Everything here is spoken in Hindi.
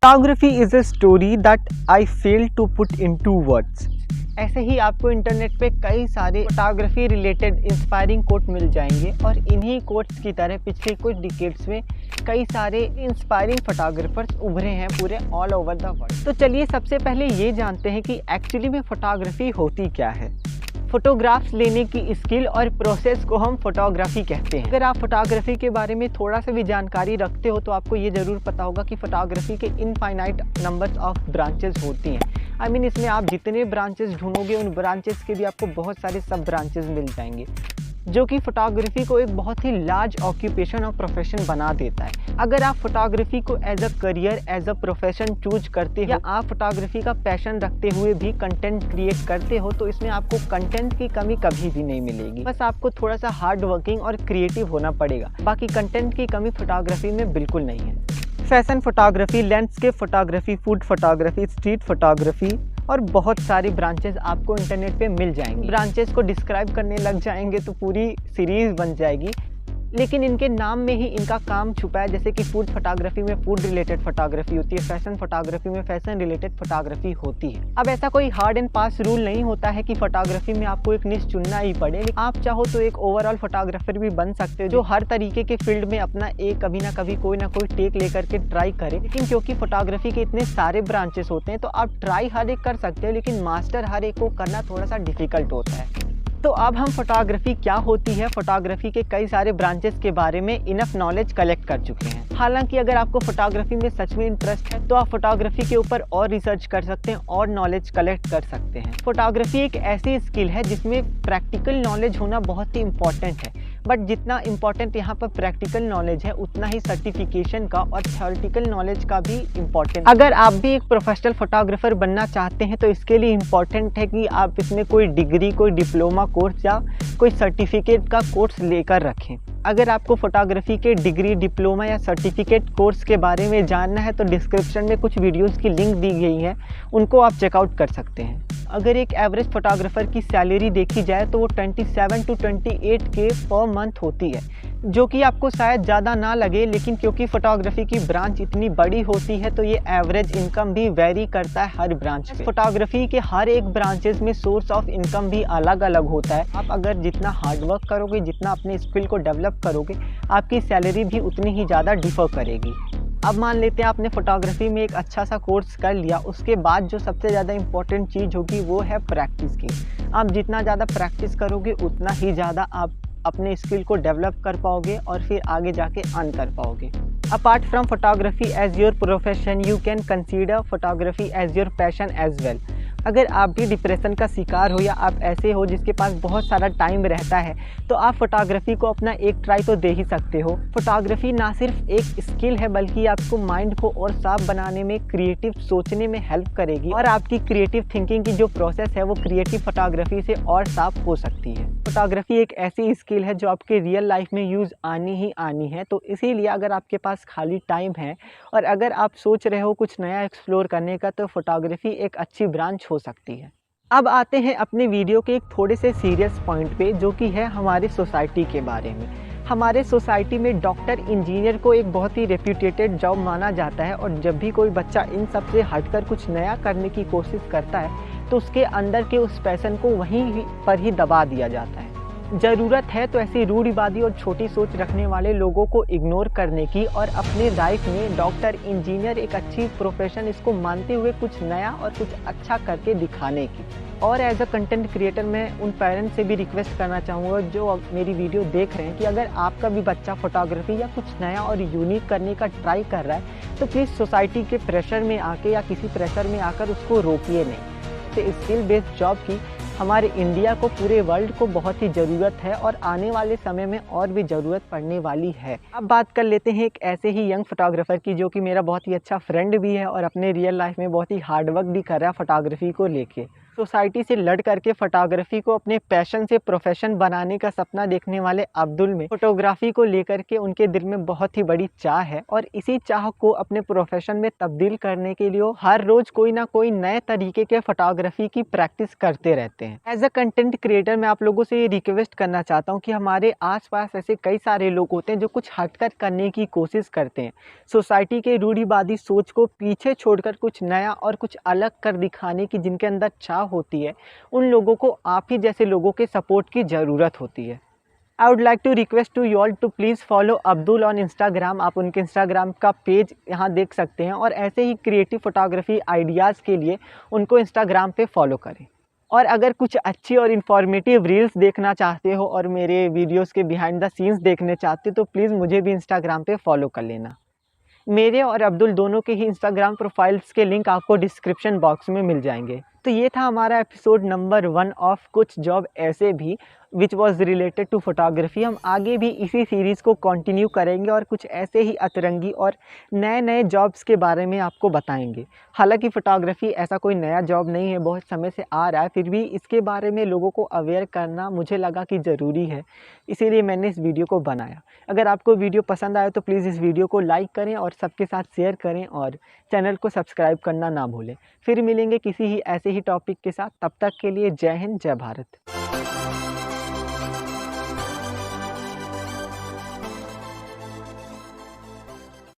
Photography is a story that I fail to put into words. ऐसे ही आपको इंटरनेट पे कई सारे फोटोग्राफी रिलेटेड इंस्पायरिंग कोट मिल जाएंगे और इन्हीं कोट्स की तरह पिछले कुछ डिकेड्स में कई सारे इंस्पायरिंग फोटोग्राफर्स उभरे हैं पूरे ऑल ओवर द वर्ल्ड। तो चलिए सबसे पहले ये जानते हैं कि एक्चुअली में फोटोग्राफी होती क्या है। फोटोग्राफ्स लेने की स्किल और प्रोसेस को हम फोटोग्राफी कहते हैं। अगर आप फोटोग्राफी के बारे में थोड़ा सा भी जानकारी रखते हो तो आपको ये ज़रूर पता होगा कि फोटोग्राफी के इनफाइनाइट नंबर्स ऑफ ब्रांचेस होती हैं। इसमें आप जितने ब्रांचेस ढूंढोगे उन ब्रांचेस के भी आपको बहुत सारे सब ब्रांचेस मिल जाएंगे, जो कि फोटोग्राफी को एक बहुत ही लार्ज ऑक्यूपेशन और प्रोफेशन बना देता है। अगर आप फोटोग्राफी को as a career, as a profession choose करते हो या आप फोटोग्राफी का पैशन रखते हुए भी कंटेंट क्रिएट करते हो तो इसमें आपको कंटेंट की कमी कभी भी नहीं मिलेगी। बस आपको थोड़ा सा हार्ड वर्किंग और क्रिएटिव होना पड़ेगा। बाकी कंटेंट की कमी फोटोग्राफी में बिल्कुल नहीं है। Fashion photography, landscape photography, food photography, street photography और बहुत सारी ब्रांचेस आपको इंटरनेट पे मिल जाएंगी। ब्रांचेस को डिस्क्राइब करने लग जाएंगे तो पूरी सीरीज बन जाएगी, लेकिन इनके नाम में ही इनका काम छुपा है। जैसे कि फूड फोटोग्राफी में फूड रिलेटेड फोटोग्राफी होती है, फैशन फोटोग्राफी में फैशन रिलेटेड फोटोग्राफी होती है। अब ऐसा कोई हार्ड एंड फास्ट रूल नहीं होता है कि फोटोग्राफी में आपको एक निश चुनना ही पड़े। आप चाहो तो एक ओवरऑल फोटोग्राफर भी बन सकते हो जो हर तरीके के फील्ड में अपना एक कभी ना कभी कोई ना कोई टेक लेकर के ट्राई करे। लेकिन क्योंकि फोटोग्राफी के इतने सारे ब्रांचेस होते हैं तो आप ट्राई हर एक कर सकते हो, लेकिन मास्टर हर एक को करना थोड़ा सा डिफिकल्ट होता है। तो अब हम फोटोग्राफी क्या होती है, फोटोग्राफी के कई सारे ब्रांचेस के बारे में इनफ नॉलेज कलेक्ट कर चुके हैं। हालांकि अगर आपको फोटोग्राफी में सच में इंटरेस्ट है तो आप फोटोग्राफी के ऊपर और रिसर्च कर सकते हैं और नॉलेज कलेक्ट कर सकते हैं। फोटोग्राफी एक ऐसी स्किल है जिसमें प्रैक्टिकल नॉलेज होना बहुत ही इंपॉर्टेंट है, बट जितना इम्पॉर्टेंट यहाँ पर प्रैक्टिकल नॉलेज है उतना ही सर्टिफिकेशन का और थ्योरेटिकल नॉलेज का भी इम्पॉर्टेंट। अगर आप भी एक प्रोफेशनल फोटोग्राफर बनना चाहते हैं तो इसके लिए इम्पॉर्टेंट है कि आप इसमें कोई डिग्री, कोई डिप्लोमा कोर्स या कोई सर्टिफिकेट का कोर्स लेकर रखें। अगर आपको फोटोग्राफी के डिग्री, डिप्लोमा या सर्टिफिकेट कोर्स के बारे में जानना है तो डिस्क्रिप्शन में कुछ वीडियोस की लिंक दी गई है, उनको आप चेकआउट कर सकते हैं। अगर एक एवरेज फोटोग्राफर की सैलरी देखी जाए तो वो 27 to 28 के पर मंथ होती है, जो कि आपको शायद ज़्यादा ना लगे, लेकिन क्योंकि फोटोग्राफी की ब्रांच इतनी बड़ी होती है तो ये एवरेज इनकम भी वेरी करता है हर ब्रांच पे। फोटोग्राफी के हर एक ब्रांचेस में सोर्स ऑफ इनकम भी अलग अलग होता है। आप अगर जितना हार्ड वर्क करोगे, जितना अपने स्किल को डेवलप करोगे, आपकी सैलरी भी उतनी ही ज़्यादा डिफर करेगी। अब मान लेते हैं आपने फोटोग्राफी में एक अच्छा सा कोर्स कर लिया, उसके बाद जो सबसे ज़्यादा इम्पोर्टेंट चीज़ होगी वो है प्रैक्टिस की। आप जितना ज़्यादा प्रैक्टिस करोगे उतना ही ज़्यादा आप अपने स्किल को डेवलप कर पाओगे और फिर आगे जाके अर्न कर पाओगे। Apart from photography as your profession, you can consider photography as your passion as well. अगर आप भी डिप्रेशन का शिकार हो या आप ऐसे हो जिसके पास बहुत सारा टाइम रहता है तो आप फोटोग्राफी को अपना एक ट्राई तो दे ही सकते हो। फोटोग्राफी ना सिर्फ एक स्किल है बल्कि आपको माइंड को और साफ बनाने में, क्रिएटिव सोचने में हेल्प करेगी और आपकी क्रिएटिव थिंकिंग की जो प्रोसेस है वो क्रिएटिव फोटोग्राफी से और साफ हो सकती है। फोटोग्राफी एक ऐसी स्किल है जो आपके रियल लाइफ में यूज़ आनी ही आनी है, तो इसीलिए अगर आपके पास खाली टाइम है और अगर आप सोच रहे हो कुछ नया एक्सप्लोर करने का तो फोटोग्राफी एक अच्छी ब्रांच हो सकती है। अब आते हैं अपने वीडियो के एक थोड़े से सीरियस पॉइंट पे, जो कि है हमारी सोसाइटी के बारे में। हमारे सोसाइटी में डॉक्टर, इंजीनियर को एक बहुत ही रेप्यूटेटेड जॉब माना जाता है और जब भी कोई बच्चा इन सब से हटकर कुछ नया करने की कोशिश करता है तो उसके अंदर के उस पैशन को वहीं पर ही दबा दिया जाता है। ज़रूरत है तो ऐसी रूढ़िवादी और छोटी सोच रखने वाले लोगों को इग्नोर करने की और अपने लाइफ में डॉक्टर, इंजीनियर एक अच्छी प्रोफेशन इसको मानते हुए कुछ नया और कुछ अच्छा करके दिखाने की। और एज अ कंटेंट क्रिएटर मैं उन पेरेंट्स से भी रिक्वेस्ट करना चाहूँगा जो मेरी वीडियो देख रहे हैं कि अगर आपका भी बच्चा फोटोग्राफी या कुछ नया और यूनिक करने का ट्राई कर रहा है तो प्लीज़ सोसाइटी के प्रेशर में आके या किसी प्रेशर में आकर उसको रोकिए नहीं। तो स्किल बेस्ड जॉब की हमारे इंडिया को, पूरे वर्ल्ड को बहुत ही ज़रूरत है और आने वाले समय में और भी ज़रूरत पड़ने वाली है। अब बात कर लेते हैं एक ऐसे ही यंग फोटोग्राफर की जो कि मेरा बहुत ही अच्छा फ्रेंड भी है और अपने रियल लाइफ में बहुत ही हार्ड वर्क भी कर रहा है फोटोग्राफी को लेके। सोसाइटी से लड़ करके फोटोग्राफी को अपने पैशन से प्रोफेशन बनाने का सपना देखने वाले अब्दुल में फोटोग्राफी को लेकर के उनके दिल में बहुत ही बड़ी चाह है और इसी चाह को अपने प्रोफेशन में तब्दील करने के लिए हर रोज कोई ना कोई नए तरीके के फोटोग्राफी की प्रैक्टिस करते रहते हैं। एज अ कंटेंट क्रिएटर मैं आप लोगों से ये रिक्वेस्ट करना चाहता हूँ कि हमारे आसपास ऐसे कई सारे लोग होते हैं जो कुछ हटकर करने की कोशिश करते हैं, सोसाइटी के रूढ़िवादी सोच को पीछे छोड़कर कुछ नया और कुछ अलग कर दिखाने की जिनके अंदर चाह होती है, उन लोगों को आप ही जैसे लोगों के सपोर्ट की ज़रूरत होती है। I would like to request to you all to please follow Abdul on Instagram. आप उनके इंस्टाग्राम का पेज यहाँ देख सकते हैं और ऐसे ही क्रिएटिव फोटोग्राफी आइडियाज़ के लिए उनको इंस्टाग्राम पे फॉलो करें। और अगर कुछ अच्छी और इन्फॉर्मेटिव रील्स देखना चाहते हो और मेरे वीडियोज़ के बिहाइंड द सीन्स देखने चाहते हो तो प्लीज़ मुझे भी इंस्टाग्राम पे फॉलो कर लेना। मेरे और अब्दुल दोनों के ही इंस्टाग्राम प्रोफाइल्स के लिंक आपको डिस्क्रिप्शन बॉक्स में मिल जाएंगे। तो ये था हमारा एपिसोड नंबर 1 ऑफ कुछ जॉब ऐसे भी which was related to photography. हम आगे भी इसी सीरीज़ को कंटिन्यू करेंगे और कुछ ऐसे ही अतरंगी और नए नए जॉब्स के बारे में आपको बताएंगे। हालांकि फ़ोटोग्राफी ऐसा कोई नया जॉब नहीं है, बहुत समय से आ रहा है, फिर भी इसके बारे में लोगों को अवेयर करना मुझे लगा कि ज़रूरी है, इसीलिए मैंने इस वीडियो को बनाया। अगर आपको वीडियो पसंद आए तो प्लीज़ इस वीडियो को लाइक करें और सबके साथ शेयर करें और चैनल को सब्सक्राइब करना ना भूलें। फिर मिलेंगे किसी ही ऐसे ही टॉपिक के साथ, तब तक के लिए जय हिंद, जय भारत।